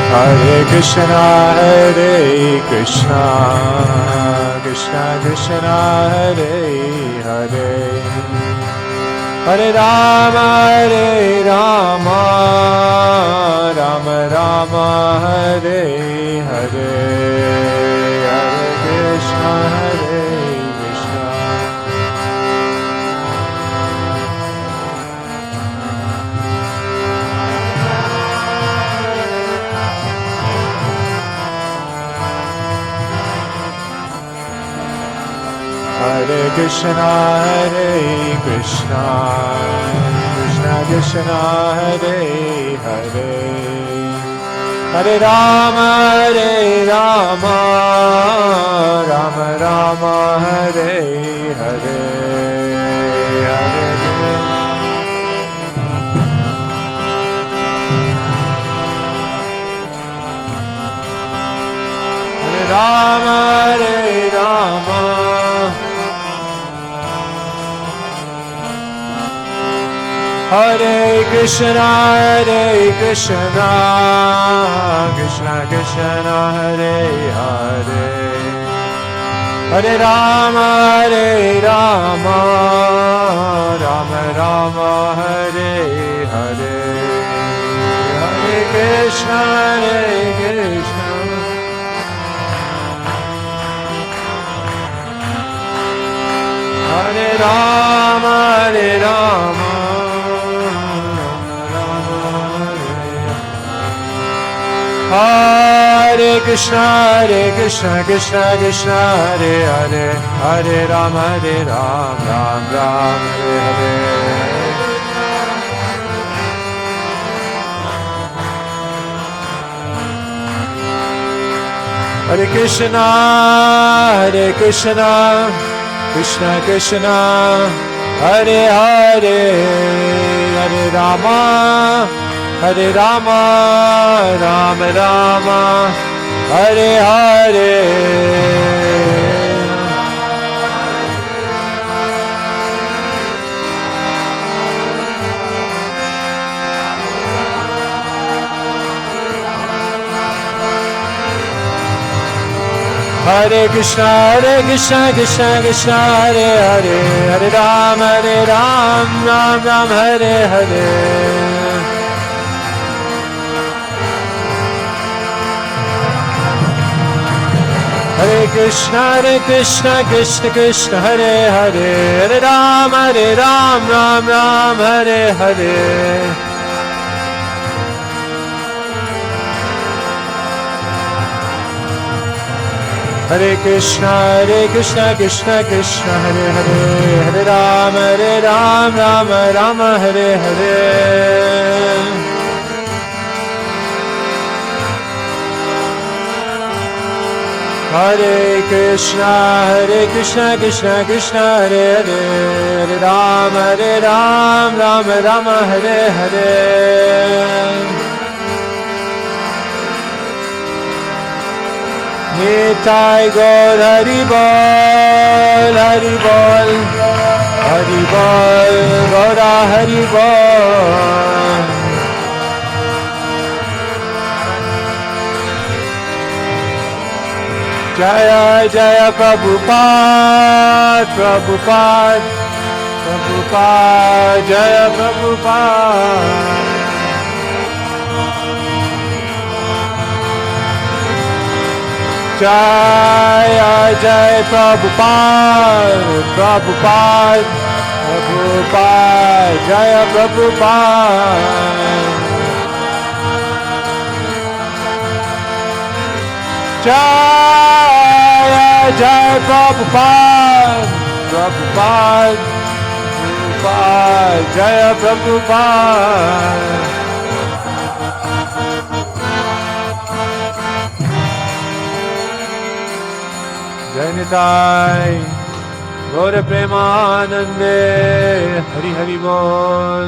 Hare Krishna, Krishna Krishna, Hare Hare, Hare Rama, Rama Rama, Hare Hare, Hare Krishna, Hare Krishna. Hare Krishna, Krishna Krishna, Hare Hare, Hare Rama, Rama Rama, Hare Hare, Hare Rama, Rama. Hare Krishna, Krishna Krishna, Hare Hare, Hare Rama, Rama Rama, Hare Hare, Hare Krishna, Krishna. Hare Rama, Rama. Hare Krishna, Krishna Krishna, Hare Hare, Hare Rama, Ram Ram, Hare Hare. Hare Krishna, Krishna Krishna, Hare Hare, Hare Rama, Rama Rama, Hare Hare. Hare Krishna, Krishna Krishna, Hare Hare, Hare Rama, Ram Ram, Hare Hare. Hare Krishna, Krishna, Hare Hare, Hare Rama, Ram Ram, Hare Hare. Hare Krishna, Krishna Hare Hare, Hare Rama, Rama Hare Hare. Hare Krishna, Krishna Hare Hare, Hare Rama, Rama Hare Hare. Nitai Gaur Hari Bol, Hari Bol, Hari Bol, Gaura Hari Bol. Jaya Jaya Prabhupada, Prabhupada, Jaya Prabhupada. Jaya Jaya Prabhupada, Jaya Prabhupada. Jaya Jaya Prabhupada, Jaya Prabhupada. Jai Nitai Gaura Premanande, Hari Hari Bol.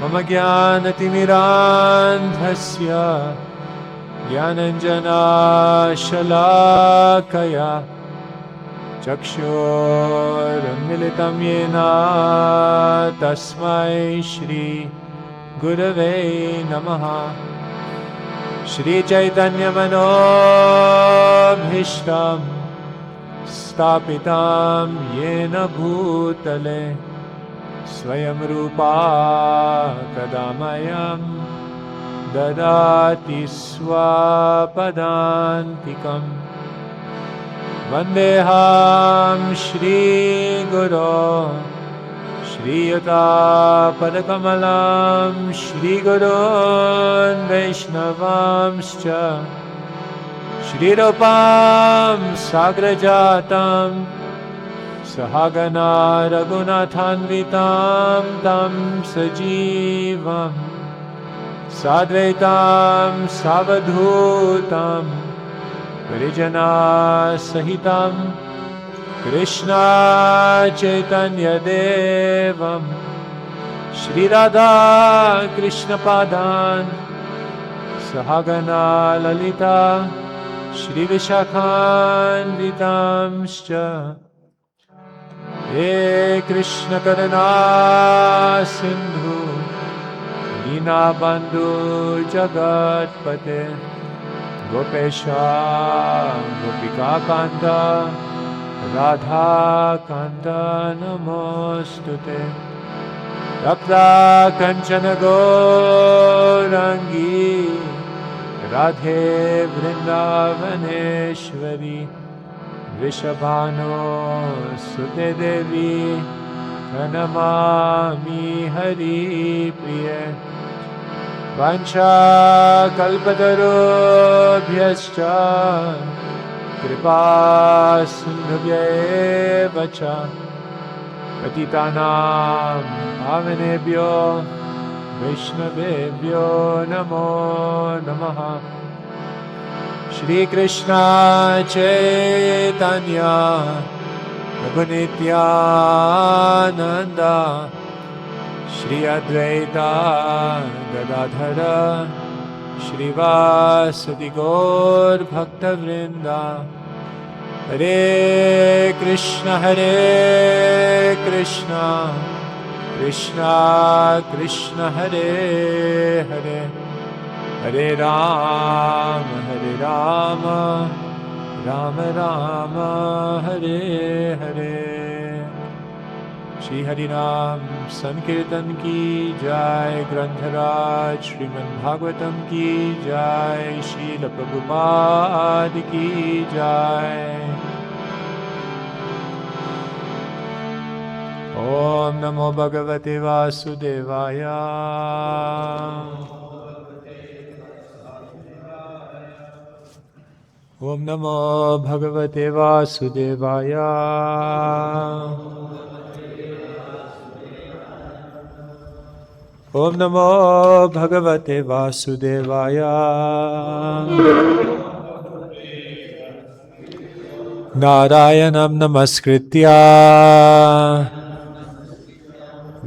Mama Jnanatimirandhasya Jnananjana Shalakaya चक्षुरुन्मिलितं येन तस्मै श्री गुरवे नमः। श्रीचैतन्यमनोभीष्टं स्थापितं येन भूतले स्वयं रूपा कदा मह्यं ददाति स्वपदान्तिकम्। वन्देऽहं श्रीगुरो श्रीयुतापदकमलं श्रीगुरोन् वैष्णवांश्च श्रीरूपं साग्रजातं सहगना रघुनाथान्वितं तं सजीवं साद्वैतं सावधूतं परिजनसहितं कृष्ण चैतन्यदेवं श्रीराधा कृष्णपादान् सहगना ललिता श्रीविशाखान्वितांश्च। हे कृष्ण करुणा सिन्धु दीनबन्धु जगत्पते गोपेशा गोपिकान्त राधाकान्त नमोऽस्तुते। तप्ता कञ्चन गौराङ्गी राधे वृन्दावनेश्वरी वृषभानुसुते देवी प्रणमामि हरिप्रिये। वाञ्छाकल्पतरुभ्यश्च कृपा सिन्धुभ्येव च पतितानां पावनेभ्यो वैष्णवेभ्यो नमो नमः। श्रीकृष्ण चैतन्य प्रभु नित्यानन्द श्री अद्वैता गदाधर श्रीवासदि गौर भक्तवृंदा। हरे कृष्ण कृष्ण कृष्ण हरे हरे हरे राम राम राम हरे हरे। श्री हरिनाम संकीर्तन की जय। ग्रंथराज श्रीमद् भागवतम की जय। श्रील प्रभुपाद की जय। ओम नमो भगवते वासुदेवाय। ओम नमो भगवते वासुदेवाय। ओम नमो भगवते वासुदेवाय। नारायणं नमस्कृत्य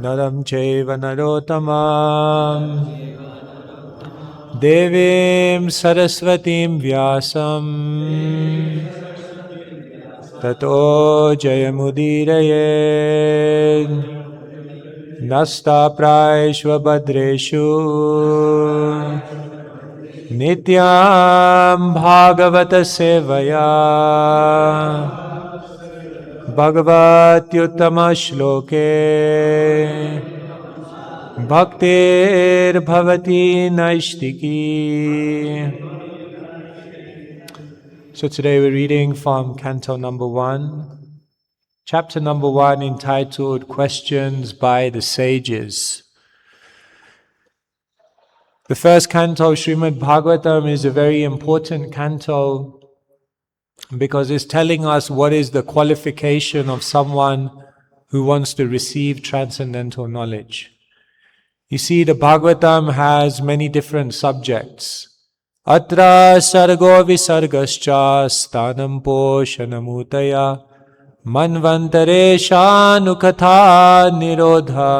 नरं चैव नरोत्तमं देवीं सरस्वतीं व्यासं ततो जयमुदीरयेत्। नस्ताप्रायेषु भद्रेषु नित्यां भागवत सेवया भगवत्युत्तम श्लोके भक्तिर्भवति नैष्टिकी। So today we're reading from Canto number 1, chapter number 1, entitled Questions by the Sages. The first canto, Srimad Bhagavatam, is a very important canto because it's telling us what is the qualification of someone who wants to receive transcendental knowledge. You see, the Bhagavatam has many different subjects. Atra sargo visargascha stanam poshanamutaya manvantaresha nukatha nirodha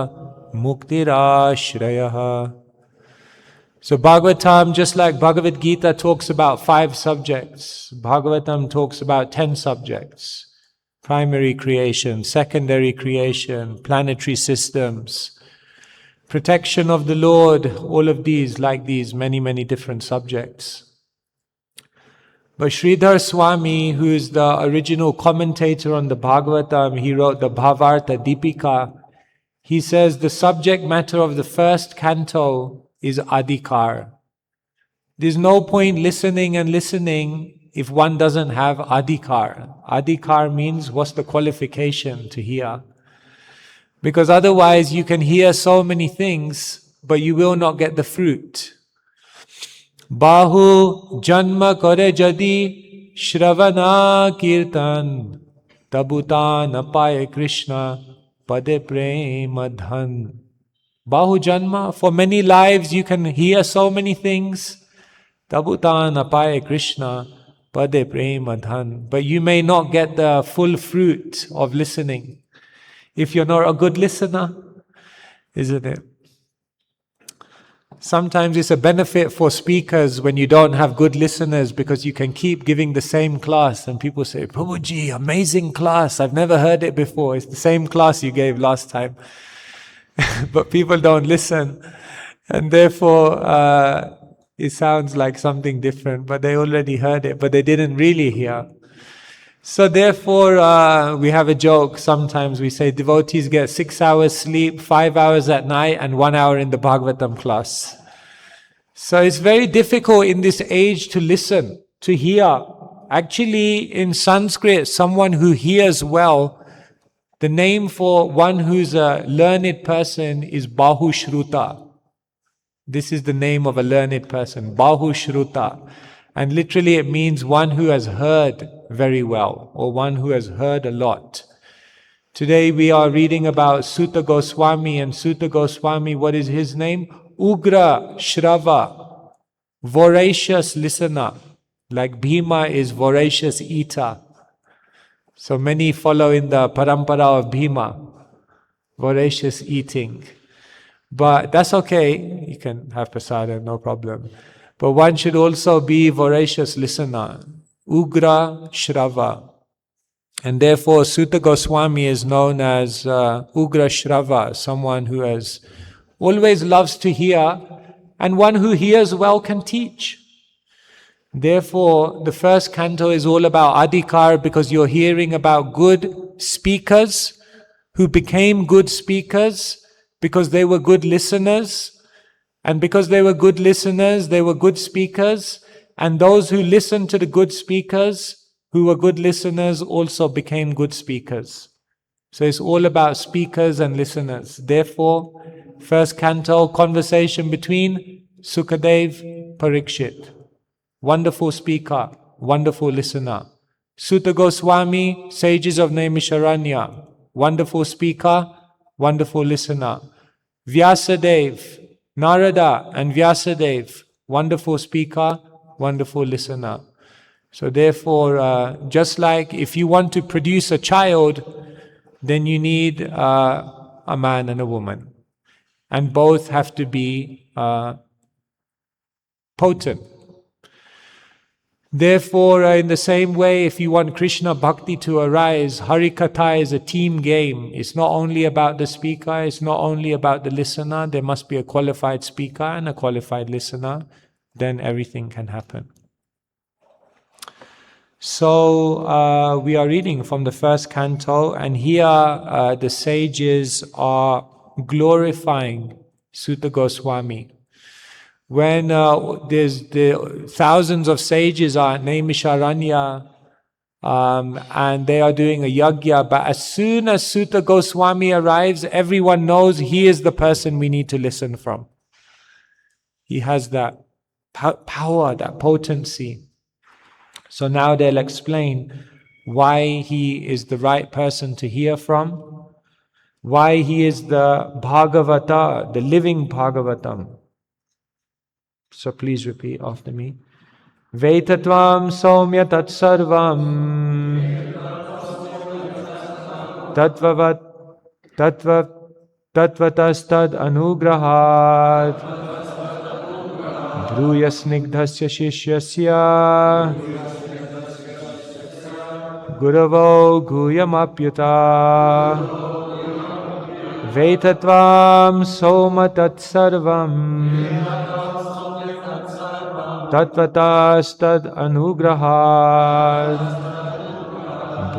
muktirashrayah. So Bhagavatam, just like Bhagavad Gita talks about 5 subjects, Bhagavatam talks about 10 subjects. primary creation, secondary creation, planetary systems, protection of the Lord, all of these, like these, many, many different subjects. But Sridhar Swami, who is the original commentator on the Bhagavatam, he wrote the Bhavartha Deepika. He says the subject matter of the first canto is Adhikar. There's no point listening and listening if one doesn't have Adhikar. Adhikar means what's the qualification to hear? Because otherwise you can hear so many things, but you will not get the fruit. Bahu janma kare jadi shravana kirtan tabuta napaye Krishna pade prema dhan. Bahu janma, for many lives you can hear so many things. Tabuta napaye Krishna pade prema dhan. But you may not get the full fruit of listening if you're not a good listener, isn't it? Sometimes it's a benefit for speakers when you don't have good listeners, because you can keep giving the same class and people say, Prabhuji, amazing class, I've never heard it before. It's the same class you gave last time. But people don't listen, and therefore it sounds like something different, but they already heard it, but they didn't really hear. So therefore we have a joke sometimes. We say devotees get 6 hours sleep, 5 hours at night, and 1 hour in the Bhagavatam class. So it's very difficult in this age to listen, to hear. Actually, in Sanskrit, someone who hears well, the name for one who's a learned person is Bahushruta. This is the name of a learned person, Bahushruta. And literally it means one who has heard very well, or one who has heard a lot. Today we are reading about Sutta Goswami, and Sutta Goswami, what is his name? Ugra Shrava, voracious listener. Like Bhima is voracious eater. So many follow in the parampara of Bhima, voracious eating. But that's okay, you can have prasada, no problem. But one should also be voracious listener, Ugra Shrava. And therefore Sutta Goswami is known as Ugra Shrava, someone who has always loves to hear, and one who hears well can teach. Therefore the first canto is all about Adhikar, because you're hearing about good speakers who became good speakers because they were good listeners. And because they were good listeners, they were good speakers. And those who listened to the good speakers, who were good listeners, also became good speakers. So it's all about speakers and listeners. Therefore, first canto, conversation between Sukadev, Parikshit. Wonderful speaker, wonderful listener. Sutta Goswami, sages of Naimisharanya. Wonderful speaker, wonderful listener. Vyasadev, Narada and Vyasadev, wonderful speaker, wonderful listener. So therefore, just like if you want to produce a child, then you need a man and a woman. And both have to be potent. Therefore, in the same way, if you want Krishna Bhakti to arise, Harikatha is a team game. It's not only about the speaker, it's not only about the listener. There must be a qualified speaker and a qualified listener. Then everything can happen. So, we are reading from the first canto, and here the sages are glorifying Sutta Goswami. When there's the thousands of sages are at Naimisharanya, and they are doing a yajna, but as soon as Sutta Goswami arrives, everyone knows he is the person we need to listen from. He has that power, that potency. So now they'll explain why he is the right person to hear from, why he is the Bhagavata, the living Bhagavatam. So please repeat after me. Vaitatvam saumya tatsarvam tattvavat tatvatastad anugrahat dhruya snigdhasya shishyasya Guravo Guyamapyuta Vetatvam Soma Tatsarvam Tatvatastad Anugrahad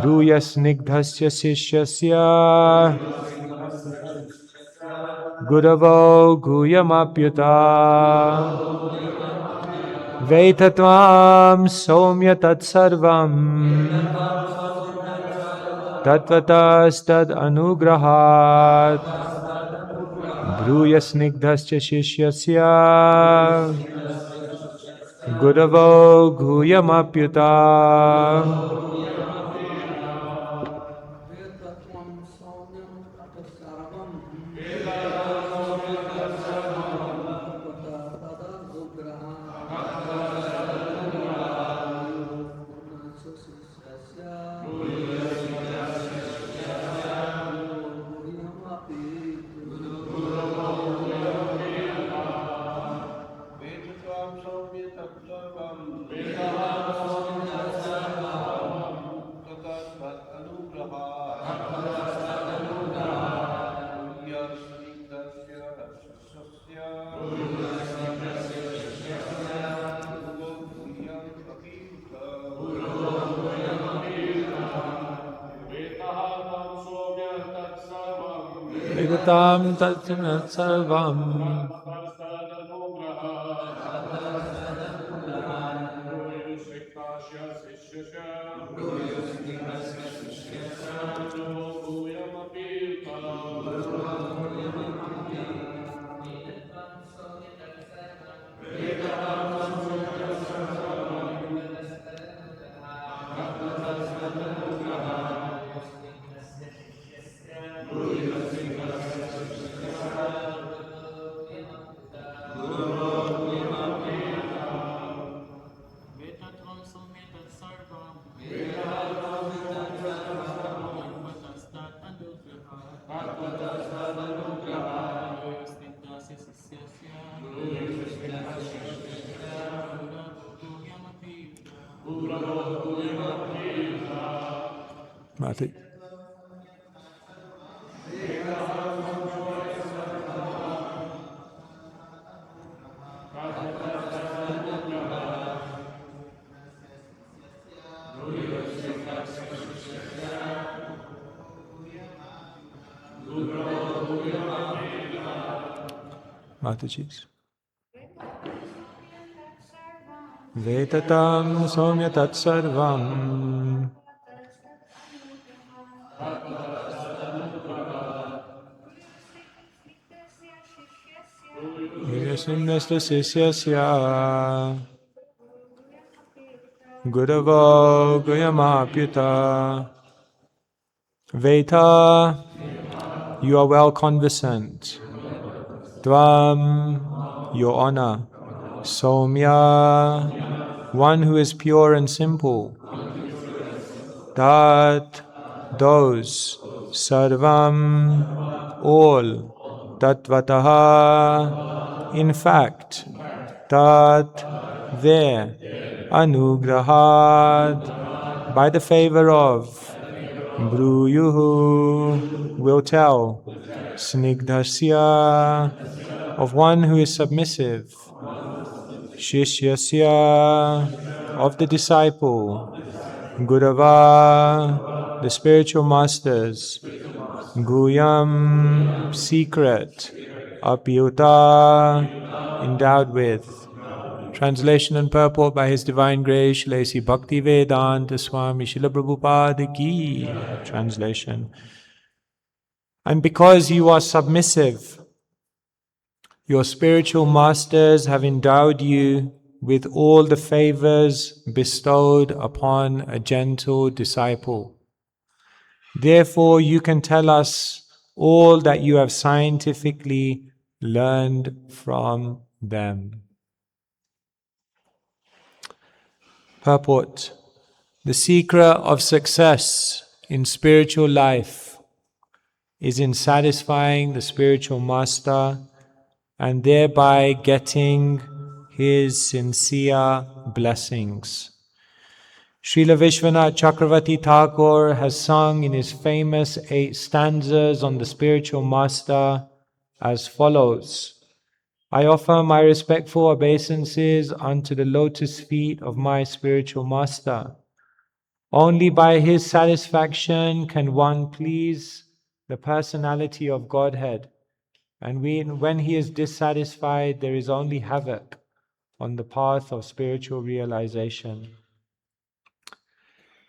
Bruyasnigdhasya Sishyasya Guravo Guyamapyuta Vetatvam Somya Tatsarvam Tatvatastad Anugrahad Bruyasnigdhasya Sishyasya Guravo Guyamapyuta Vedatam Tatsana Sarvam Mati. Mataji's. Vetatam Somya Tatsarvam Yasimnasta Sisyasya Guravo Guyamapyuta Veta, you are well conversant. Dvam, your honor. Somya, one who is pure and simple. Tat, those. Sarvam, all. Tatvataha, in fact. Tat, there. Anugrahad, by the favor of. Bruyuhu, will tell. Snigdhasya, of one who is submissive. Shishyasya, of the disciple. Gurava, the spiritual masters. Guyam, secret. Apyuta, endowed with. Translation and purport by His Divine Grace, Srila Bhakti Vedanta Swami Srila Prabhupada Ki. Translation. And because you are submissive, your spiritual masters have endowed you with all the favors bestowed upon a gentle disciple. Therefore, you can tell us all that you have scientifically learned from them. Purport. The secret of success in spiritual life is in satisfying the spiritual master and thereby getting his sincere blessings. Srila Vishwanath Chakravarti Thakur has sung in his famous 8 stanzas on the spiritual master as follows. I offer my respectful obeisances unto the lotus feet of my spiritual master. Only by his satisfaction can one please the personality of Godhead. And when he is dissatisfied, there is only havoc on the path of spiritual realization.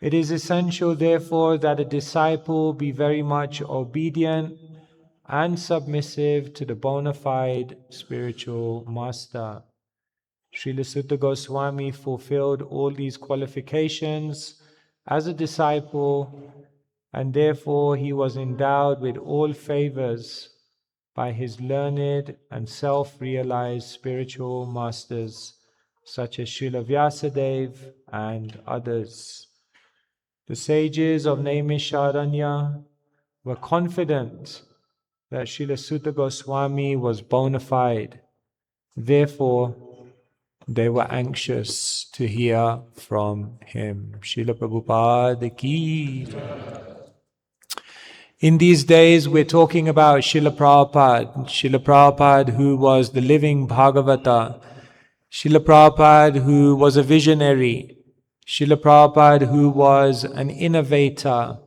It is essential, therefore, that a disciple be very much obedient and submissive to the bona fide spiritual master. Srila Sutta Goswami fulfilled all these qualifications as a disciple, and therefore he was endowed with all favors by his learned and self-realized spiritual masters such as Srila Vyasadeva and others. The sages of Naimisharanya were confident that Srila Sutta Goswami was bona fide. Therefore, they were anxious to hear from him. Srila Prabhupada ki. In these days, we're talking about Srila Prabhupada. Srila Prabhupada, who was the living Bhagavata. Srila Prabhupada, who was a visionary. Srila Prabhupada, who was an innovator.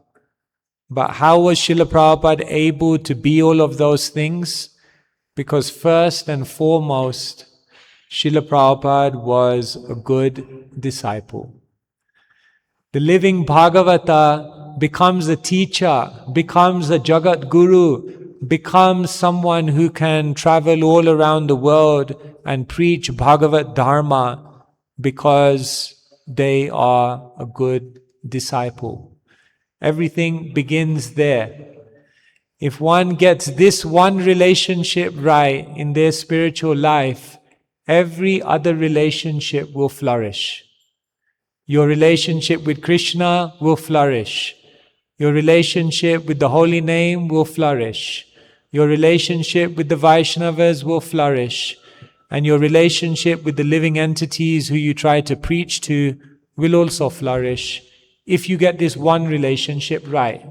But how was Srila Prabhupada able to be all of those things? Because first and foremost, Srila Prabhupada was a good disciple. The living Bhagavata becomes a teacher, becomes a Jagat Guru, becomes someone who can travel all around the world and preach Bhagavat Dharma because they are a good disciple. Everything begins there. If one gets this one relationship right in their spiritual life, every other relationship will flourish. Your relationship with Krishna will flourish. Your relationship with the holy name will flourish. Your relationship with the Vaishnavas will flourish. And your relationship with the living entities who you try to preach to will also flourish if you get this one relationship right.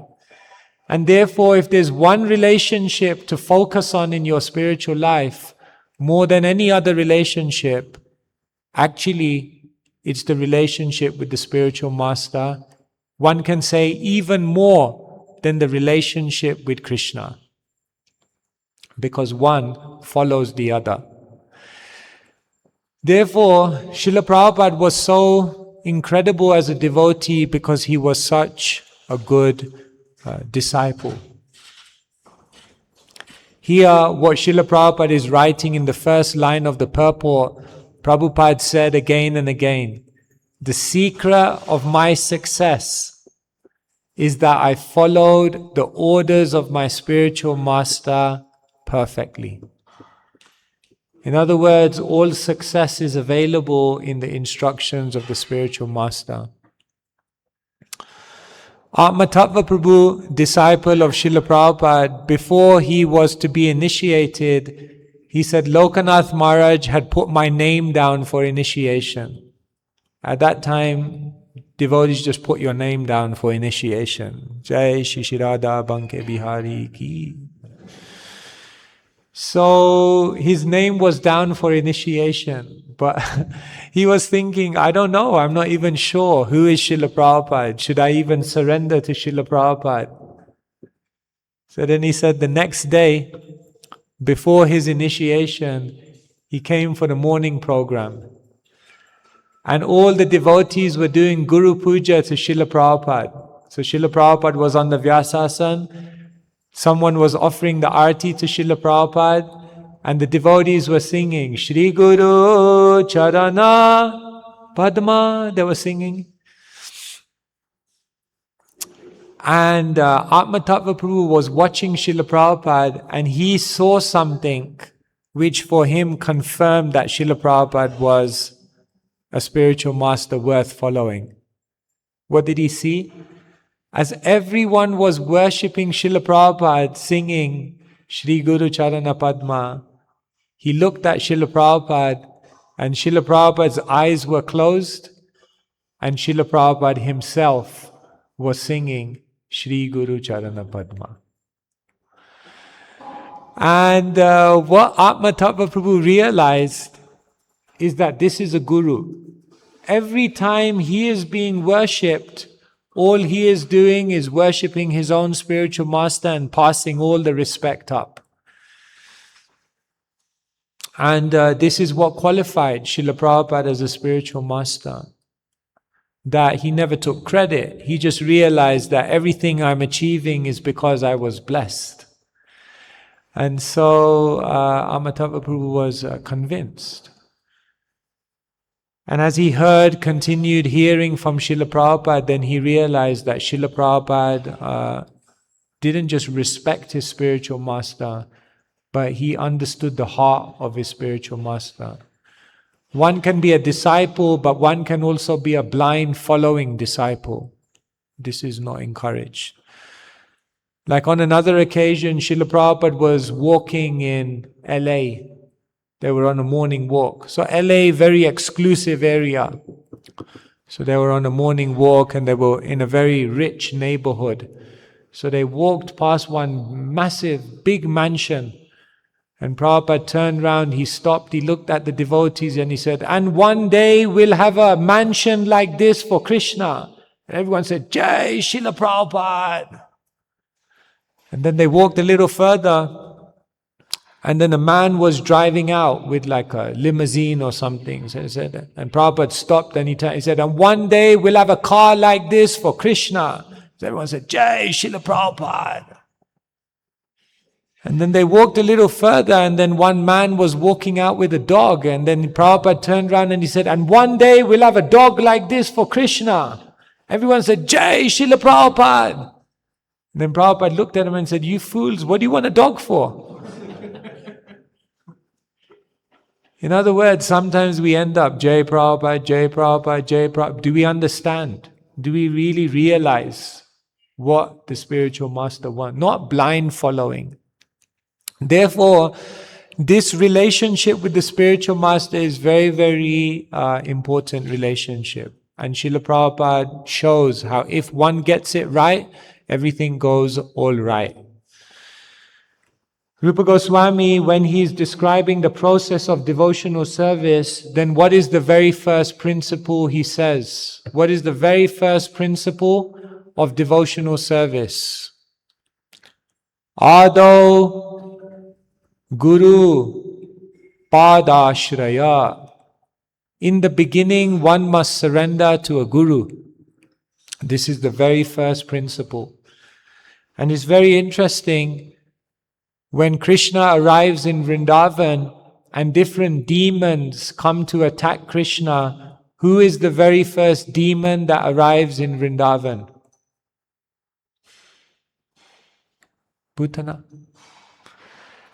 And therefore, if there's one relationship to focus on in your spiritual life, more than any other relationship, actually, it's the relationship with the spiritual master. One can say even more than the relationship with Krishna, because one follows the other. Therefore, Srila Prabhupada was so incredible as a devotee because he was such a good disciple. Here, what Srila Prabhupada is writing in the first line of the purport, Prabhupada said again and again, the secret of my success is that I followed the orders of my spiritual master perfectly. In other words, all success is available in the instructions of the spiritual master. Atmatattva Prabhu, disciple of Srila Prabhupada, before he was to be initiated, he said, Lokanath Maharaj had put my name down for initiation. At that time, devotees just put your name down for initiation. Jai Shishirada Banke Bihari Ki. So his name was down for initiation, but he was thinking, I don't know, I'm not even sure who is Srila Prabhupada. Should I even surrender to Srila Prabhupada? So then he said the next day, before his initiation, he came for the morning program. And all the devotees were doing Guru Puja to Srila Prabhupada. So Srila Prabhupada was on the Vyasasana. Someone was offering the arti to Srila Prabhupada, and the devotees were singing Shri Guru Charana Padma. They were singing. And Atmatattva Prabhu was watching Srila Prabhupada, and he saw something which for him confirmed that Srila Prabhupada was a spiritual master worth following. What did he see? As everyone was worshipping Srila Prabhupada, singing Shri Guru Charana Padma, he looked at Srila Prabhupada, and Srila Prabhupada's eyes were closed, And Srila Prabhupada himself was singing Shri Guru Charana Padma. And what Atma Tattva Prabhu realized is that this is a guru. Every time he is being worshipped, all he is doing is worshipping his own spiritual master and passing all the respect up. And this is what qualified Srila Prabhupada as a spiritual master. That he never took credit. He just realized that everything I'm achieving is because I was blessed. And so Amitava Prabhu was convinced. And as he continued hearing from Srila Prabhupada, then he realized that Srila Prabhupada didn't just respect his spiritual master, but he understood the heart of his spiritual master. One can be a disciple, but one can also be a blind following disciple. This is not encouraged. Like on another occasion, Srila Prabhupada was walking in LA. They were on a morning walk. So LA, very exclusive area. So they were on a morning walk and they were in a very rich neighborhood. So they walked past one massive, big mansion. And Prabhupada turned round, he stopped, he looked at the devotees and he said, and one day we'll have a mansion like this for Krishna. And everyone said, Jai Srila Prabhupada. And then they walked a little further. And then a man was driving out with like a limousine or something. So he said, and Prabhupada stopped and he said, and one day we'll have a car like this for Krishna. So everyone said, Jai Srila Prabhupada. And then they walked a little further and then one man was walking out with a dog. And then Prabhupada turned around and he said, and one day we'll have a dog like this for Krishna. Everyone said, Jai Srila Prabhupada. And then Prabhupada looked at him and said, you fools, what do you want a dog for? In other words, sometimes we end up, Jai Prabhupada, Jai Prabhupada, Jai Prabhupada. Do we understand? Do we really realize what the spiritual master wants? Not blind following. Therefore, this relationship with the spiritual master is very, very important relationship. And Srila Prabhupada shows how if one gets it right, everything goes all right. Rupa Goswami, when he is describing the process of devotional service, then what is the very first principle he says? What is the very first principle of devotional service? Ado Guru Padashraya. In the beginning, one must surrender to a guru. This is the very first principle. And it's very interesting. When Krishna arrives in Vrindavan and different demons come to attack Krishna, who is the very first demon that arrives in Vrindavan? Putana.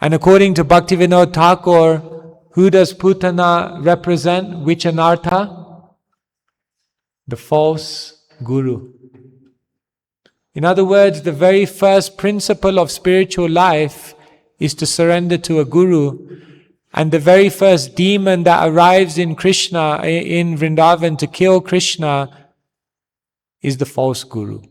And according to Bhaktivinoda Thakur, who does Putana represent? Which anartha? The false guru. In other words, the very first principle of spiritual life is to surrender to a guru. And the very first demon that arrives in Krishna, in Vrindavan to kill Krishna, is the false guru.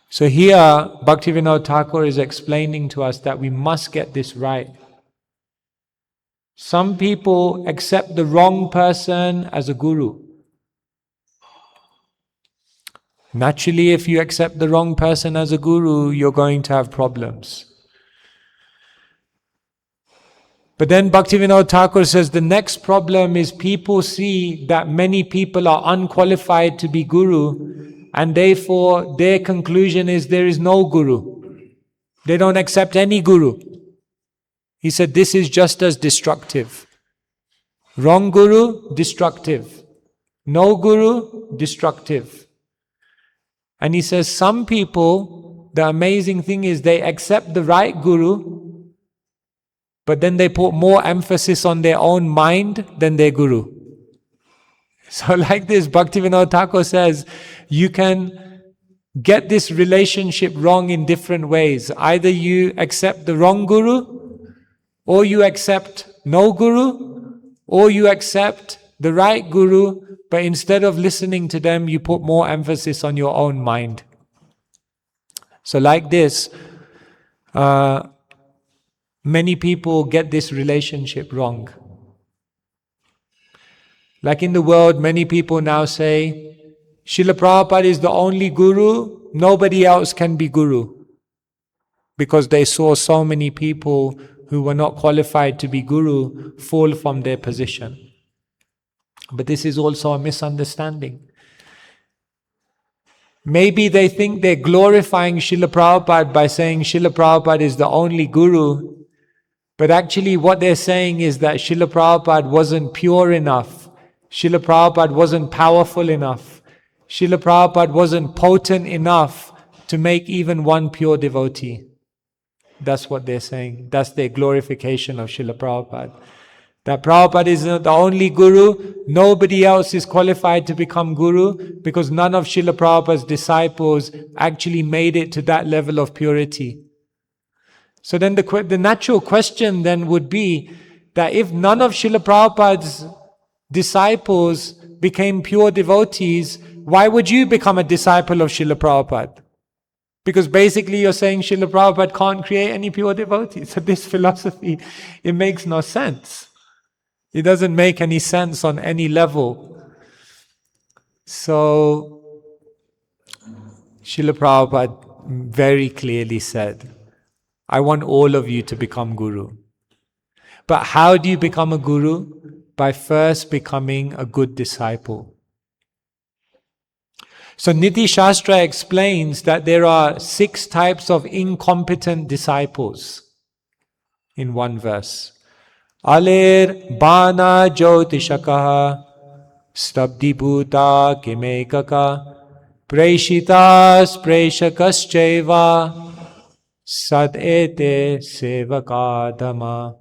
So here, Bhaktivinoda Thakur is explaining to us that we must get this right. Some people accept the wrong person as a guru. Naturally, if you accept the wrong person as a guru, you're going to have problems. But then Bhaktivinoda Thakur says the next problem is people see that many people are unqualified to be guru, and therefore their conclusion is there is no guru. They don't accept any guru. He said this is just as destructive. Wrong guru, destructive. No guru, destructive. And he says some people, the amazing thing is they accept the right guru, but then they put more emphasis on their own mind than their guru. So like this, Bhaktivinoda Thakur says, you can get this relationship wrong in different ways. Either you accept the wrong guru, or you accept no guru, or you accept the right guru, but instead of listening to them, you put more emphasis on your own mind. So like this, many people get this relationship wrong. Like in the world, many people now say, Srila Prabhupada is the only guru, nobody else can be guru. Because they saw so many people who were not qualified to be guru fall from their position. But this is also a misunderstanding. Maybe they think they're glorifying Srila Prabhupada by saying Srila Prabhupada is the only guru, but actually what they're saying is that Srila Prabhupada wasn't pure enough, Srila Prabhupada wasn't powerful enough, Srila Prabhupada wasn't potent enough to make even one pure devotee. That's what they're saying. That's their glorification of Srila Prabhupada. That Prabhupada is not the only guru, nobody else is qualified to become guru because none of Srila Prabhupada's disciples actually made it to that level of purity. So then the natural question then would be that if none of Srila Prabhupada's disciples became pure devotees, why would you become a disciple of Srila Prabhupada? Because basically you're saying Srila Prabhupada can't create any pure devotees. So this philosophy, it makes no sense. It doesn't make any sense on any level. So Srila Prabhupada very clearly said, I want all of you to become guru. But how do you become a guru? By first becoming a good disciple. So Niti Shastra explains that there are 6 types of incompetent disciples in one verse. Alir bana jyotishakaha stabdibhuta kimekaka preshitas preshakascheva sadete sevakadama.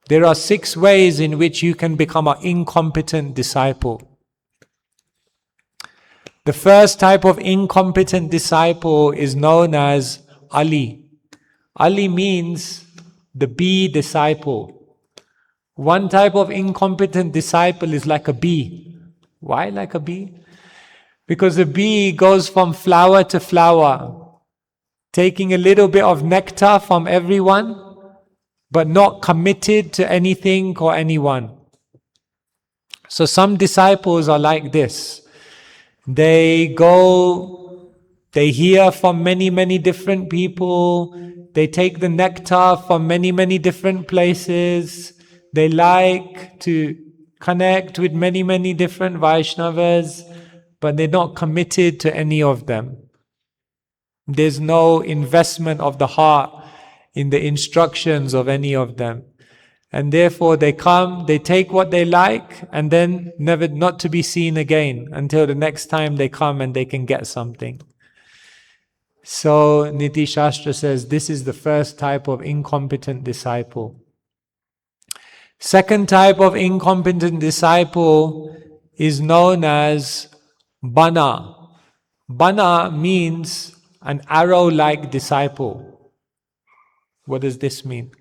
There are 6 ways in which you can become an incompetent disciple. The first type of incompetent disciple is known as Ali. Ali means the bee disciple. One type of incompetent disciple is like a bee. Why like a bee? Because a bee goes from flower to flower, taking a little bit of nectar from everyone, but not committed to anything or anyone. So some disciples are like this. They go, they hear from many, many different people. They take the nectar from many, many different places. They like to connect with many, many different Vaishnavas, but they're not committed to any of them. There's no investment of the heart in the instructions of any of them. And therefore they come, they take what they like, and then never not to be seen again until the next time they come and they can get something. So Niti Shastra says this is the first type of incompetent disciple. Second type of incompetent disciple is known as Bana. Bana means an arrow-like disciple. What does this mean?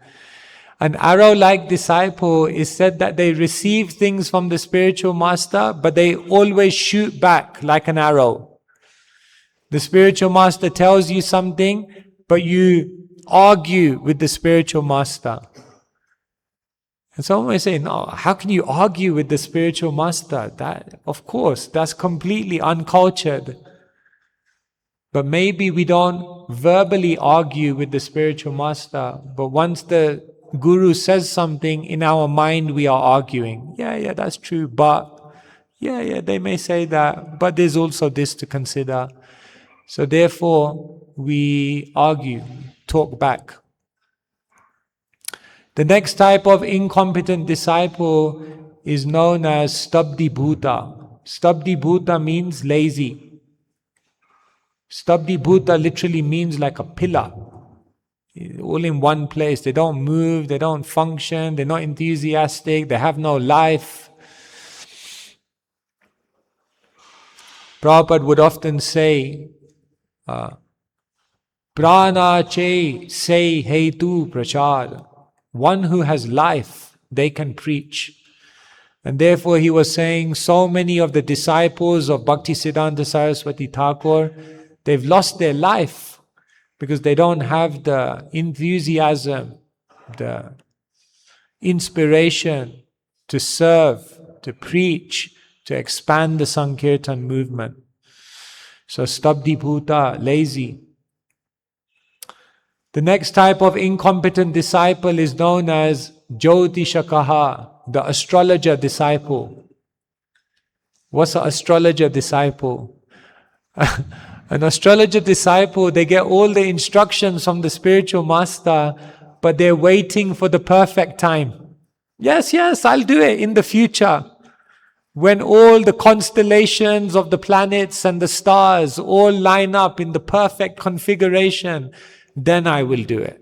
An arrow-like disciple is said that they receive things from the spiritual master, but they always shoot back like an arrow. The spiritual master tells you something, but you argue with the spiritual master. And someone may say, no, how can you argue with the spiritual master? That, of course, that's completely uncultured. But maybe we don't verbally argue with the spiritual master, but once the Guru says something, in our mind we are arguing. Yeah, that's true, but yeah, they may say that, but there's also this to consider. So therefore, we argue, talk back. The next type of incompetent disciple is known as Stabdi Bhuta. Stabdi Bhuta means lazy. Stabdi Bhuta literally means like a pillar. All in one place. They don't move, they don't function, they're not enthusiastic, they have no life. Prabhupada would often say, Prana che se hetu prachar. One who has life, they can preach. And therefore he was saying so many of the disciples of Bhaktisiddhanta Saraswati Thakur, they've lost their life because they don't have the enthusiasm, the inspiration to serve, to preach, to expand the Sankirtan movement. So Stabdi Bhuta, lazy. The next type of incompetent disciple is known as Jyotishakaha, the astrologer disciple. What's an astrologer disciple? An astrologer disciple, they get all the instructions from the spiritual master, but they're waiting for the perfect time. Yes, I'll do it in the future. When all the constellations of the planets and the stars all line up in the perfect configuration, then I will do it.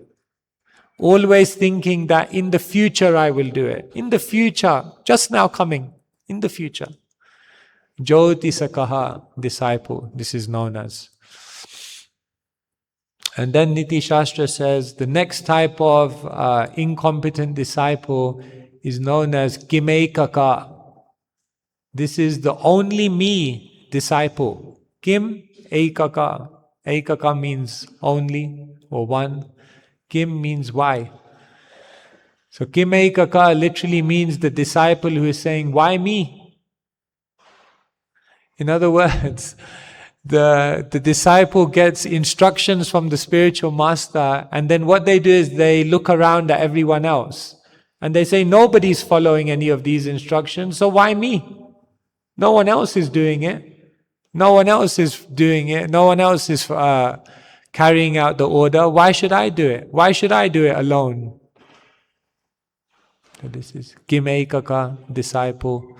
Always thinking that in the future I will do it. In the future, just now coming, in the future. Jyotisakaha, disciple, this is known as. And then Niti Shastra says the next type of incompetent disciple is known as Kimekaka. This is the only me disciple. Kim Ekaka. Ekaka means only or one. Kim means why. So Kim Ekaka literally means the disciple who is saying, why me? In other words, the disciple gets instructions from the spiritual master, and then what they do is they look around at everyone else. And they say, nobody's following any of these instructions, so why me? No one else is doing it. No one else is doing it. No one else is carrying out the order. Why should I do it? Why should I do it alone? So this is Kimekaka, disciple.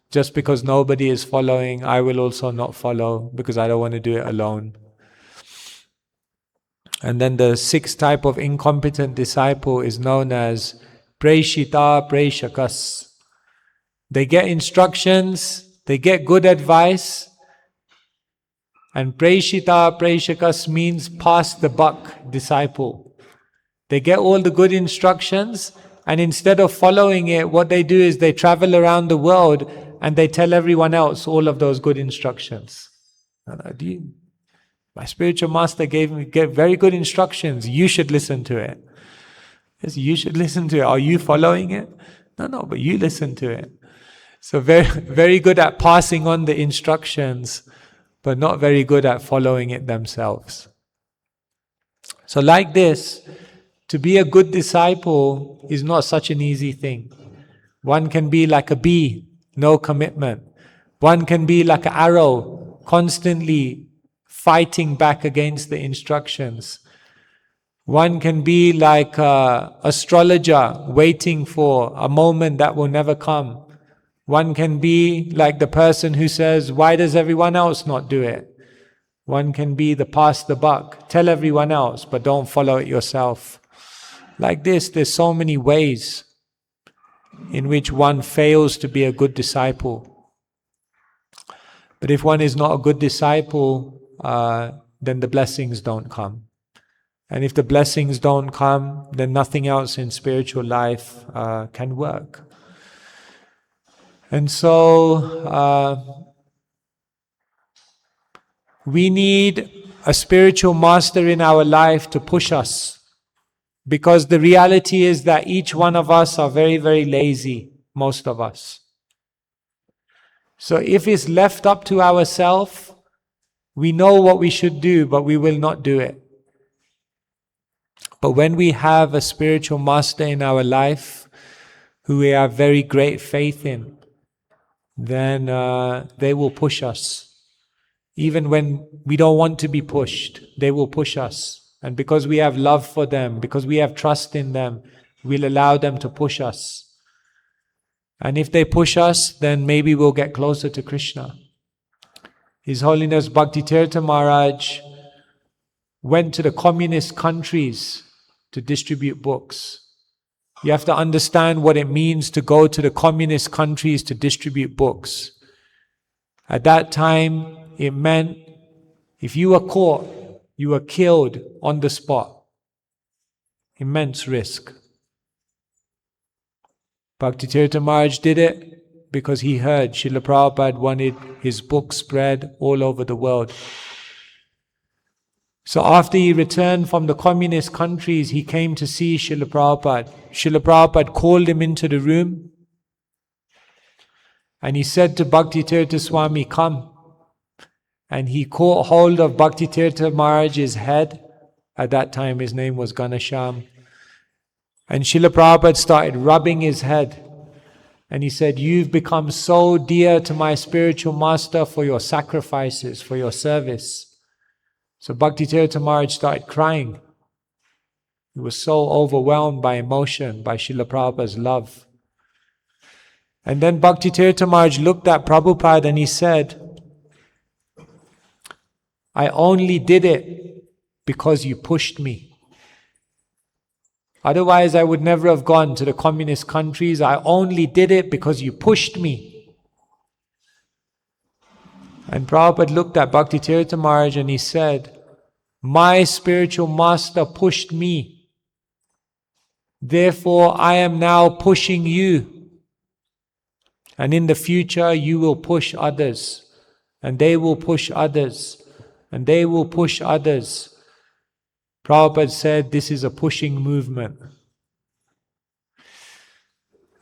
Just because nobody is following, I will also not follow because I don't want to do it alone. And then the sixth type of incompetent disciple is known as Preshita Preshakas. They get instructions, they get good advice, and Preshita Preshakas means pass the buck disciple. They get all the good instructions, and instead of following it, what they do is they travel around the world and they tell everyone else all of those good instructions. My spiritual master gave very good instructions. You should listen to it. Yes, you should listen to it. Are you following it? No, but you listen to it. So very, very good at passing on the instructions, but not very good at following it themselves. So like this, to be a good disciple is not such an easy thing. One can be like a bee, no commitment. One can be like an arrow, constantly fighting back against the instructions. One can be like an astrologer, waiting for a moment that will never come. One can be like the person who says, why does everyone else not do it? One can be the pass the buck, tell everyone else, but don't follow it yourself. Like this, there's so many ways in which one fails to be a good disciple. But if one is not a good disciple, then the blessings don't come. And if the blessings don't come, then nothing else in spiritual life can work. And so, we need a spiritual master in our life to push us. Because the reality is that each one of us are very, very lazy, most of us. So if it's left up to ourselves, we know what we should do, but we will not do it. But when we have a spiritual master in our life, who we have very great faith in, then they will push us. Even when we don't want to be pushed, they will push us. And because we have love for them, because we have trust in them, we'll allow them to push us. And if they push us, then maybe we'll get closer to Krishna. His Holiness Bhaktitirtha Maharaj went to the communist countries to distribute books. You have to understand what it means to go to the communist countries to distribute books. At that time, it meant if you were caught, you were killed on the spot. Immense risk. Bhaktitirtha Maharaj did it. because he heard Srila Prabhupada wanted his book spread all over the world. So after he returned from the communist countries, he came to see Srila Prabhupada. Srila Prabhupada called him into the room and he said to Bhakti Tirtha Swami, come. And he caught hold of Bhakti Tirtha Maharaj's head. At that time his name was Ganesham. And Srila Prabhupada started rubbing his head. And he said, you've become so dear to my spiritual master for your sacrifices, for your service. So Bhakti Tirtha Maharaj started crying. He was so overwhelmed by emotion, by Srila Prabhupada's love. And then Bhakti Tirtha Maharaj looked at Prabhupada and he said, I only did it because you pushed me. Otherwise I would never have gone to the communist countries. I only did it because you pushed me. And Prabhupada looked at Bhakti Tirtha Maharaj and he said, my spiritual master pushed me. Therefore, I am now pushing you. And in the future, you will push others. And they will push others. And they will push others. Prabhupada said, this is a pushing movement.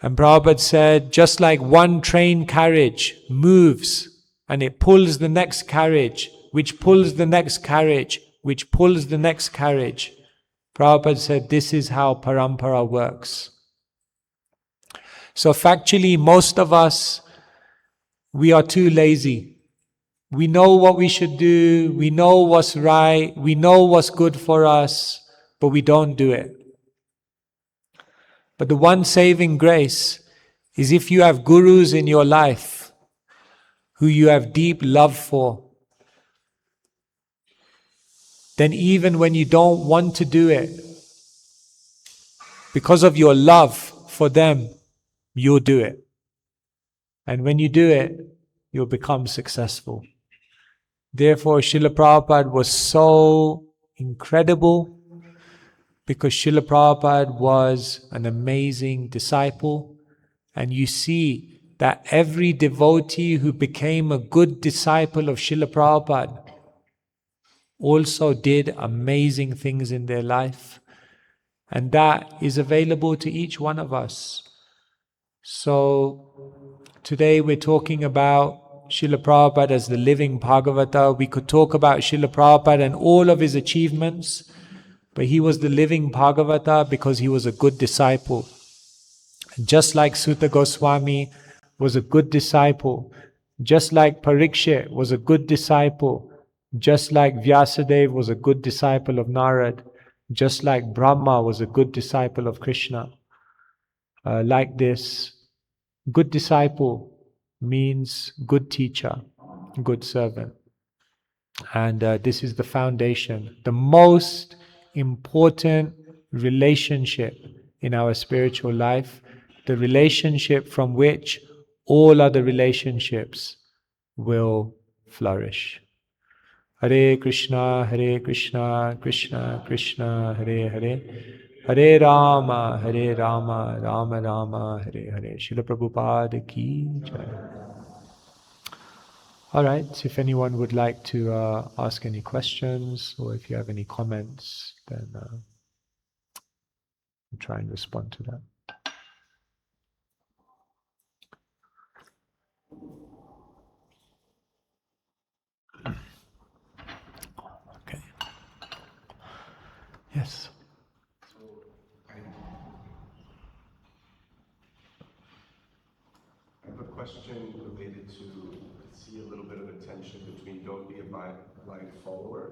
And Prabhupada said, just like one train carriage moves and it pulls the next carriage, which pulls the next carriage, which pulls the next carriage. Prabhupada said, this is how parampara works. So factually, most of us, we are too lazy. We know what we should do, we know what's right, we know what's good for us, but we don't do it. But the one saving grace is if you have gurus in your life who you have deep love for, then even when you don't want to do it, because of your love for them, you'll do it. And when you do it, you'll become successful. Therefore, Srila Prabhupada was so incredible because Srila Prabhupada was an amazing disciple. And you see that every devotee who became a good disciple of Srila Prabhupada also did amazing things in their life. And that is available to each one of us. So today we're talking about Srila Prabhupada as the living Bhagavata. We could talk about Srila Prabhupada and all of his achievements, but he was the living Bhagavata because he was a good disciple. Just like Sutta Goswami was a good disciple, just like Parikshit was a good disciple, just like Vyasadeva was a good disciple of Narad, just like Brahma was a good disciple of Krishna. Like this, good disciple means good teacher, good servant. And this is the foundation, the most important relationship in our spiritual life, the relationship from which all other relationships will flourish. Hare Krishna, Krishna Krishna, Hare Hare, Hare Rama, Rama Rama, Hare Hare. Srila Prabhupada ki jai. All right, if anyone would like to ask any questions or if you have any comments, then I'll try and respond to that. Okay. Yes. I have a question related to, I see a little bit of a tension between don't be a blind follower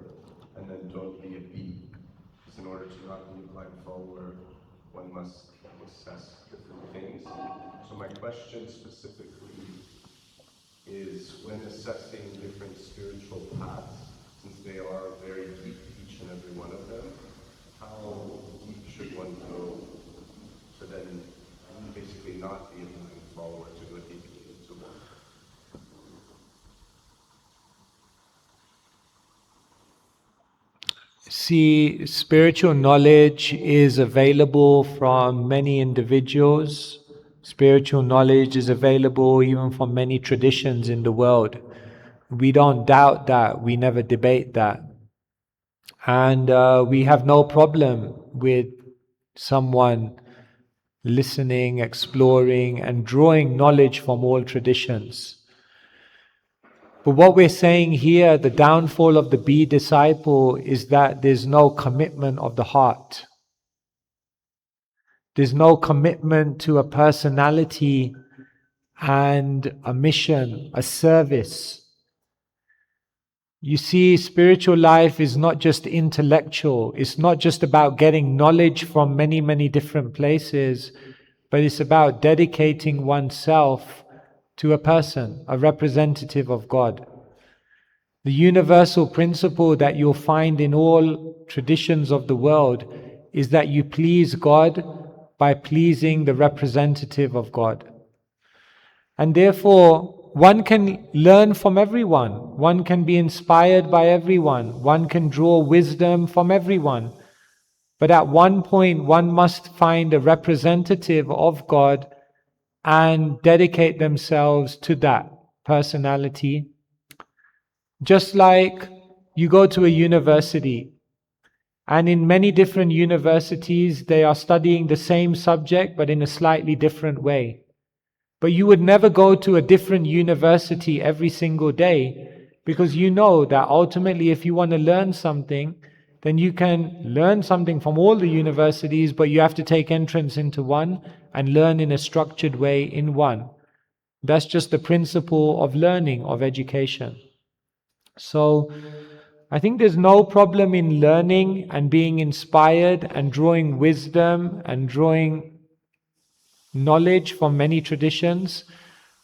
and then don't be a bee. Because in order to not be a blind follower, one must assess different things. So my question specifically is when assessing different spiritual paths, since they are very deep, each and every one of them, how deep should one go to then basically not be a blind follower, to go deeply into one? See, spiritual knowledge is available from many individuals Spiritual knowledge is available even from many traditions in the world. We don't doubt that, we never debate that. And we have no problem with someone listening, exploring, and drawing knowledge from all traditions. But what we're saying here, the downfall of the bee disciple, is that there's no commitment of the heart. There's no commitment to a personality and a mission, a service. You see, spiritual life is not just intellectual. It's not just about getting knowledge from many, many different places, but it's about dedicating oneself to a person, a representative of God. The universal principle that you'll find in all traditions of the world is that you please God by pleasing the representative of God. And therefore, one can learn from everyone. One can be inspired by everyone. One can draw wisdom from everyone. But at one point, one must find a representative of God and dedicate themselves to that personality. Just like you go to a university, and in many different universities, they are studying the same subject, but in a slightly different way. But you would never go to a different university every single day, because you know that ultimately if you want to learn something, then you can learn something from all the universities, but you have to take entrance into one and learn in a structured way in one. That's just the principle of learning, of education. So I think there's no problem in learning and being inspired and drawing wisdom and drawing knowledge from many traditions,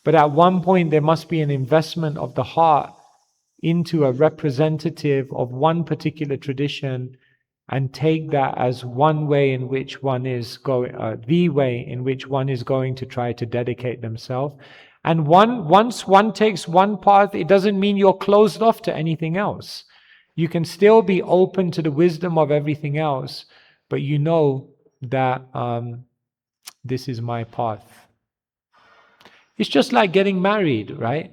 but at one point there must be an investment of the heart into a representative of one particular tradition and take that as one way in which one is going, the way in which one is going to try to dedicate themselves. And once one takes one path, it doesn't mean you're closed off to anything else. You can still be open to the wisdom of everything else, but you know that this is my path. It's just like getting married, right?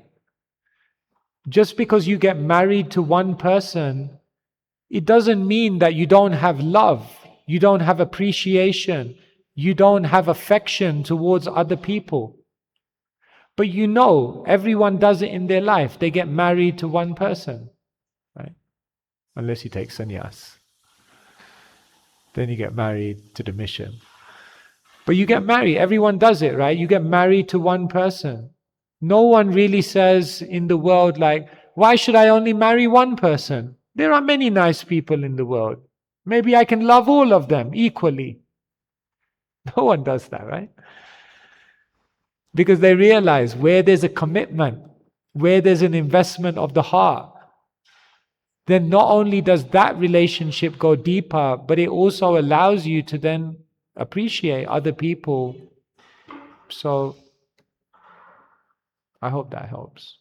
Just because you get married to one person, it doesn't mean that you don't have love, you don't have appreciation, you don't have affection towards other people. But you know, everyone does it in their life. They get married to one person, right? Unless you take sannyas. Then you get married to the mission. But you get married, everyone does it, right? You get married to one person. No one really says in the world like, why should I only marry one person? There are many nice people in the world. Maybe I can love all of them equally. No one does that, right? Because they realize where there's a commitment, where there's an investment of the heart, then not only does that relationship go deeper, but it also allows you to then appreciate other people. So I hope that helps.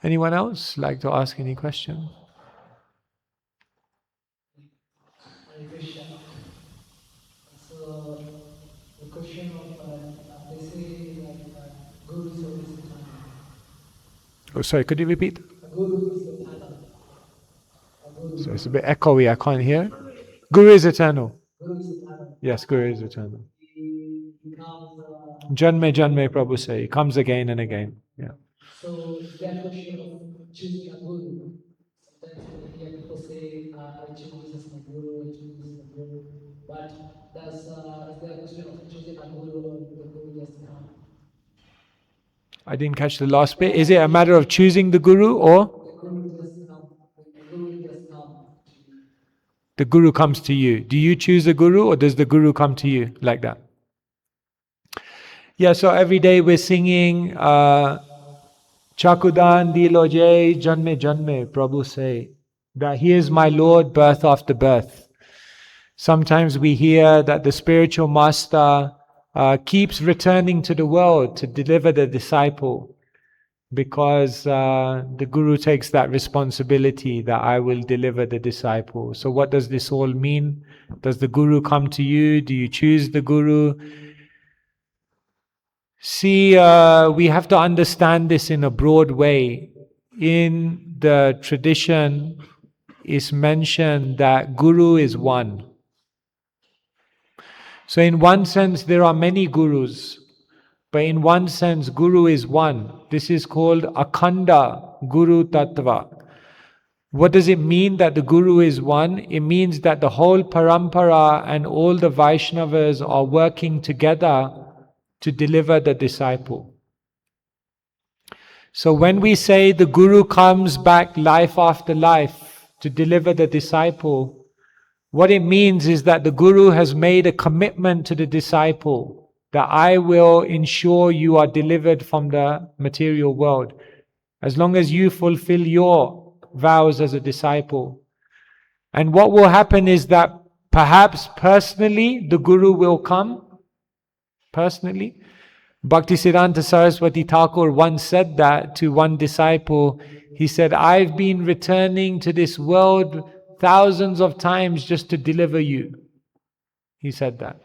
Anyone else like to ask any question? So the question of they say that Guru is always eternal. Oh, sorry, could you repeat? A Guru is eternal. So it's a bit echoey, I can't hear. Guru is eternal. Guru is eternal. Yes, Guru is eternal. He becomes. Janme Janme, Prabhu say, he comes again and again. Yeah. So is there a question of choosing a Guru? Sometimes when I hear people say, I choose Jesus as my Guru, I choose Jesus as my Guru. But is there a question of choosing a Guru or the Guru just come? I didn't catch the last bit. Is it a matter of choosing the Guru or? The Guru just come. The Guru just come. The Guru comes to you. Do you choose the Guru or does the Guru come to you like that? Yeah, so every day we're singing Chakudan Dilo Jai Janme Janme, Prabhu say, that He is my Lord birth after birth. Sometimes we hear that the spiritual master keeps returning to the world to deliver the disciple. because the Guru takes that responsibility that I will deliver the disciple. So what does this all mean? Does the Guru come to you? Do you choose the Guru? See, we have to understand this in a broad way. In the tradition, it's mentioned that Guru is one. So in one sense, there are many Gurus. But in one sense, Guru is one. This is called Akhanda Guru Tattva. What does it mean that the Guru is one? It means that the whole Parampara and all the Vaishnavas are working together to deliver the disciple. So when we say the Guru comes back life after life to deliver the disciple, what it means is that the Guru has made a commitment to the disciple that I will ensure you are delivered from the material world as long as you fulfill your vows as a disciple. And what will happen is that perhaps personally the Guru will come, personally. Bhaktisiddhanta Saraswati Thakur once said that to one disciple. He said, I've been returning to this world thousands of times just to deliver you. He said that.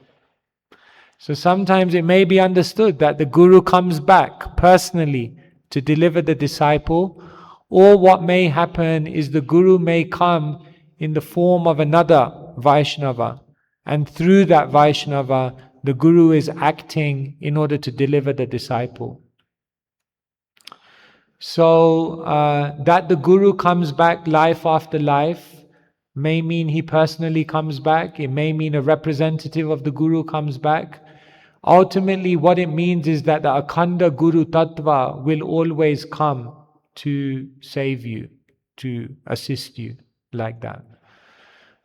So sometimes it may be understood that the Guru comes back personally to deliver the disciple, or what may happen is the Guru may come in the form of another Vaishnava, and through that Vaishnava, the Guru is acting in order to deliver the disciple. So that the Guru comes back life after life may mean he personally comes back. It may mean a representative of the Guru comes back. Ultimately, what it means is that the Akhanda Guru Tattva will always come to save you, to assist you, like that.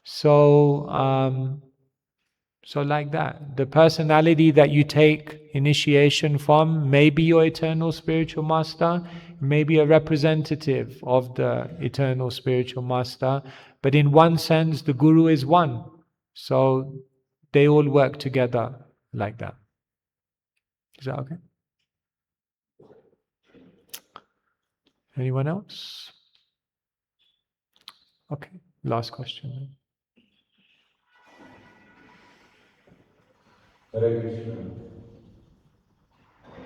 So like that. The personality that you take initiation from may be your eternal spiritual master, may be a representative of the eternal spiritual master, but in one sense the Guru is one. So they all work together like that. Is that okay? Anyone else? Okay, last question. Hare Krishna.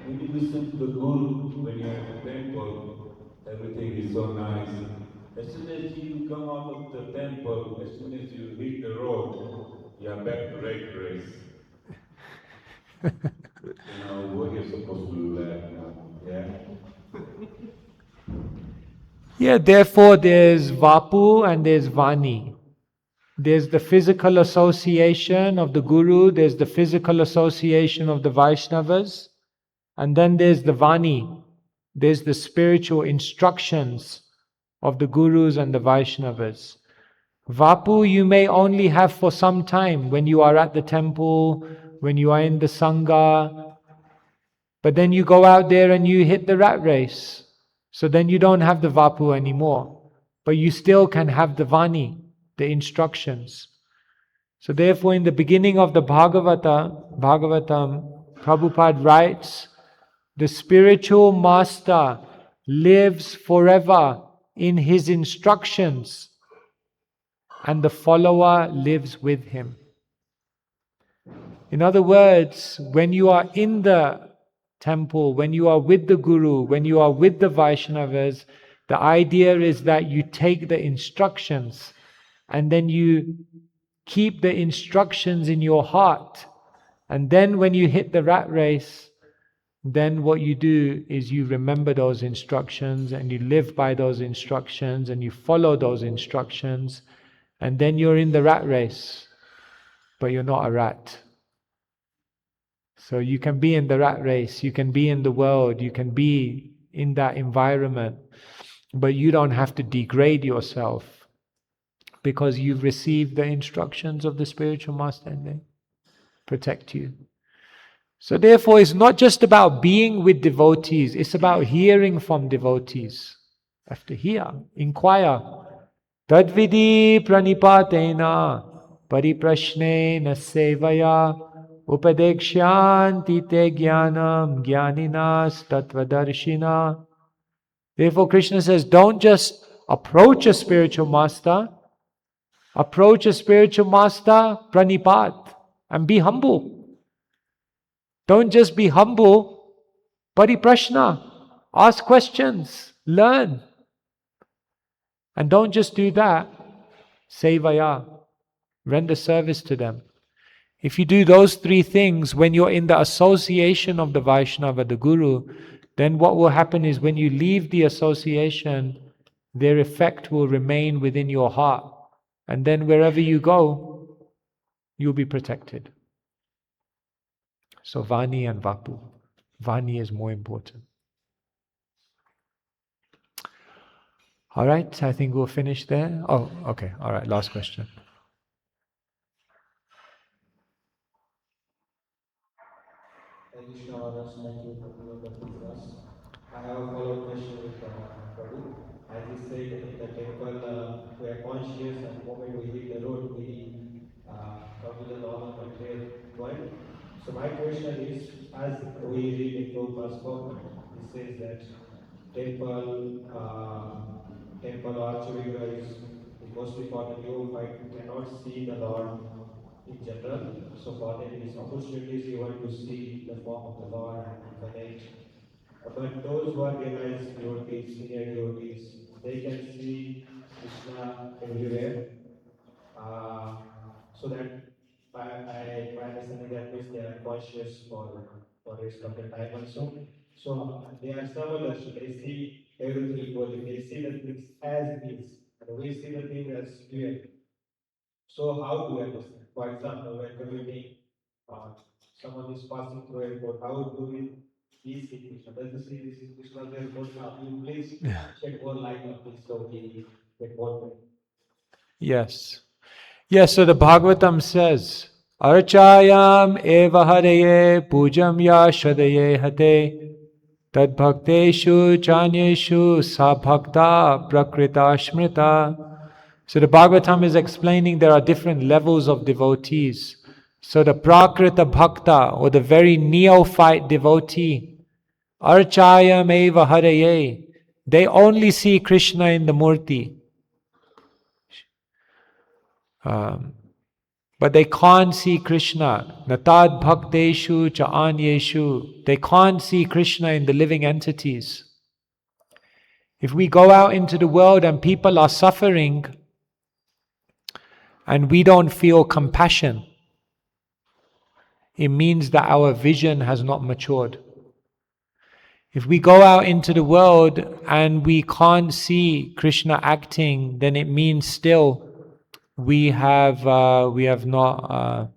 When you listen to the Guru, when you're at the temple, everything is so nice. As soon as you come out of the temple, as soon as you hit the road, you are back to red race. What you're supposed to do that now, yeah? Yeah, therefore there's Vapu and there's Vani. There's the physical association of the Guru, there's the physical association of the Vaishnavas, and then there's the Vani. There's the spiritual instructions of the Gurus and the Vaishnavas. Vapu you may only have for some time when you are at the temple, when you are in the Sangha, but then you go out there and you hit the rat race. So then you don't have the Vapu anymore, but you still can have the Vani, the instructions. So therefore in the beginning of the Bhagavatam, Prabhupada writes, the spiritual master lives forever in his instructions and the follower lives with him. In other words, when you are in the temple, when you are with the Guru, when you are with the Vaishnavas, the idea is that you take the instructions and then you keep the instructions in your heart. And then when you hit the rat race, then what you do is you remember those instructions and you live by those instructions and you follow those instructions, and then you're in the rat race, but you're not a rat. So you can be in the rat race, you can be in the world, you can be in that environment, but you don't have to degrade yourself because you've received the instructions of the spiritual master and they protect you. So therefore it's not just about being with devotees, it's about hearing from devotees. You have to hear, inquire. Tadvidi pranipatena pariprashnena sevaya upadekshanti te jnanam jnaninas tattvadarshina. Therefore Krishna says, don't just approach a spiritual master, approach a spiritual master pranipad and be humble. Don't just be humble, pariprashna. Ask questions, learn. And don't just do that, sevaya, render service to them. If you do those three things, when you're in the association of the Vaishnava, the Guru, then what will happen is when you leave the association, their effect will remain within your heart. And then wherever you go, you'll be protected. So Vani and Vapu. Vani is more important. All right, I think we'll finish there. Oh, okay. All right, last question. Thank you, Krishna Maharaj. Thank you for the wonderful class. I have a follow-up question with Prabhu. As he said in the temple, we are conscious, and the moment we hit the road, we come to the normal material world. So my question is, as we read in Prabhupada's comment, he says that temple archery is most important. You cannot see the Lord in general. So for them, these opportunities you want to see the form of the Lord and connect. But those who are realized devotees, senior devotees, they can see Krishna everywhere. So that my understanding that means they are conscious for rest of the time also. So they are similar. They see everything equally. They see the things as it is, and we see the thing as real. So how do we understand? For example, when commuting, someone is passing through a airport, how do we see Krishna? Does he see this is Krishna's airport now? Will you please shed more light on this so we get more? Yes. Yes, so the Bhagavatam says, Archayam eva hareye pujam ya shadaye hate tad bhakteshu chanyeshu sabhakta prakrita smrita. So the Bhagavatam is explaining there are different levels of devotees. So the prakrita bhakta, or the very neophyte devotee, Archayam eva hareye, they only see Krishna in the murti. But they can't see Krishna. Natad bhakteshu cha anyeshu. They can't see Krishna in the living entities. If we go out into the world and people are suffering and we don't feel compassion, it means that our vision has not matured. If we go out into the world and we can't see Krishna acting, then it means still we have not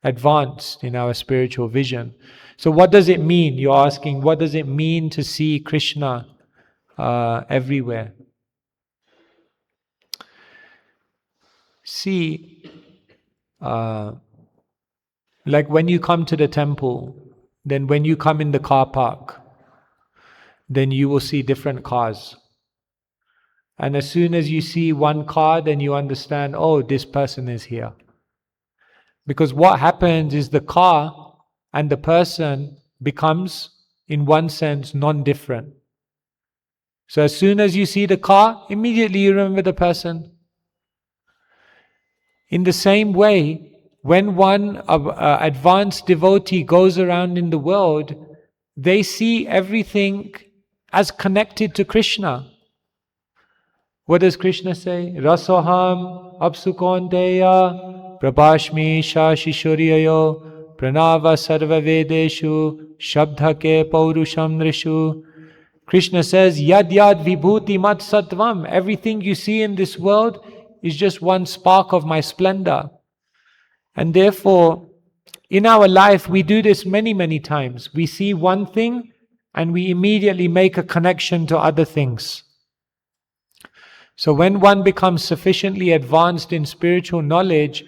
advanced in our spiritual vision. So what does it mean? You're asking, what does it mean to see Krishna everywhere? See, like when you come to the temple, then when you come in the car park, then you will see different cars. And as soon as you see one car, then you understand, oh, this person is here. Because what happens is the car and the person becomes, in one sense, non-different. So as soon as you see the car, immediately you remember the person. In the same way, when one advanced devotee goes around in the world, they see everything as connected to Krishna. What does Krishna say? Rasoham apsukonteya prabhashmi shashishuryayo pranava sarva vedeshu shabdhake paurusham nrishu. Krishna says, Yad yad vibhuti mat sattvam. Everything you see in this world is just one spark of my splendor. And therefore, in our life, we do this many, many times. We see one thing and we immediately make a connection to other things. So when one becomes sufficiently advanced in spiritual knowledge,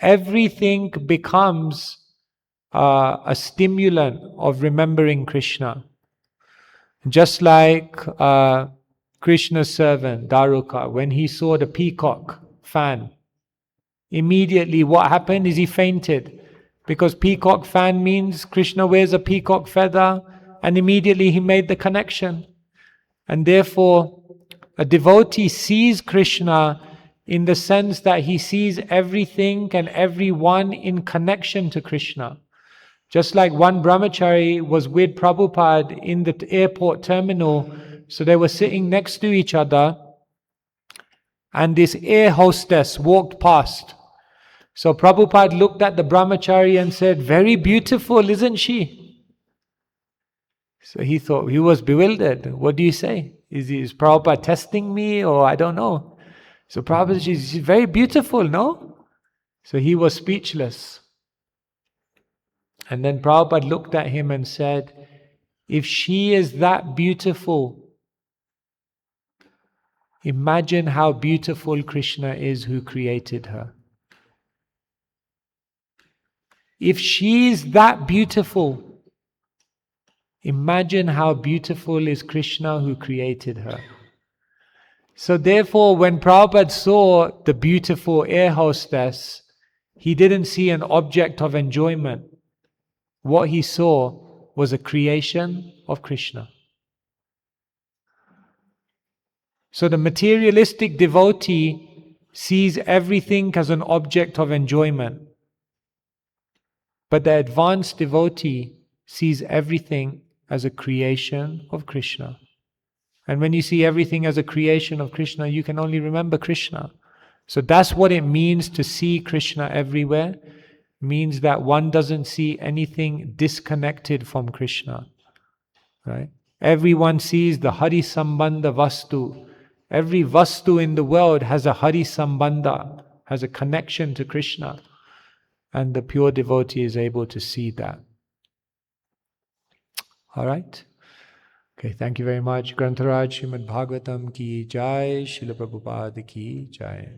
everything becomes a stimulant of remembering Krishna. Just like Krishna's servant, Daruka, when he saw the peacock fan, immediately what happened is he fainted. Because peacock fan means Krishna wears a peacock feather, and immediately he made the connection. And therefore, a devotee sees Krishna in the sense that he sees everything and everyone in connection to Krishna. Just like one brahmachari was with Prabhupada in the airport terminal, so they were sitting next to each other, and this air hostess walked past. So Prabhupada looked at the brahmachari and said, "Very beautiful, isn't she?" So he thought, he was bewildered. What do you say? Is Prabhupada testing me, or I don't know? So Prabhupada said, she's very beautiful, no? So he was speechless. And then Prabhupada looked at him and said, if she is that beautiful, imagine how beautiful Krishna is who created her. If she is that beautiful, imagine how beautiful is Krishna who created her. So therefore, when Prabhupada saw the beautiful air hostess, he didn't see an object of enjoyment. What he saw was a creation of Krishna. So the materialistic devotee sees everything as an object of enjoyment. But the advanced devotee sees everything as a creation of Krishna. And when you see everything as a creation of Krishna, you can only remember Krishna. So that's what it means to see Krishna everywhere. It means that one doesn't see anything disconnected from Krishna. Right? Everyone sees the Hari Sambandha Vastu. Every Vastu in the world has a Hari Sambandha, has a connection to Krishna. And the pure devotee is able to see that. Alright? Okay, thank you very much. Grantharaj Srimad Bhagavatam ki jai, Srila Prabhupada ki jai.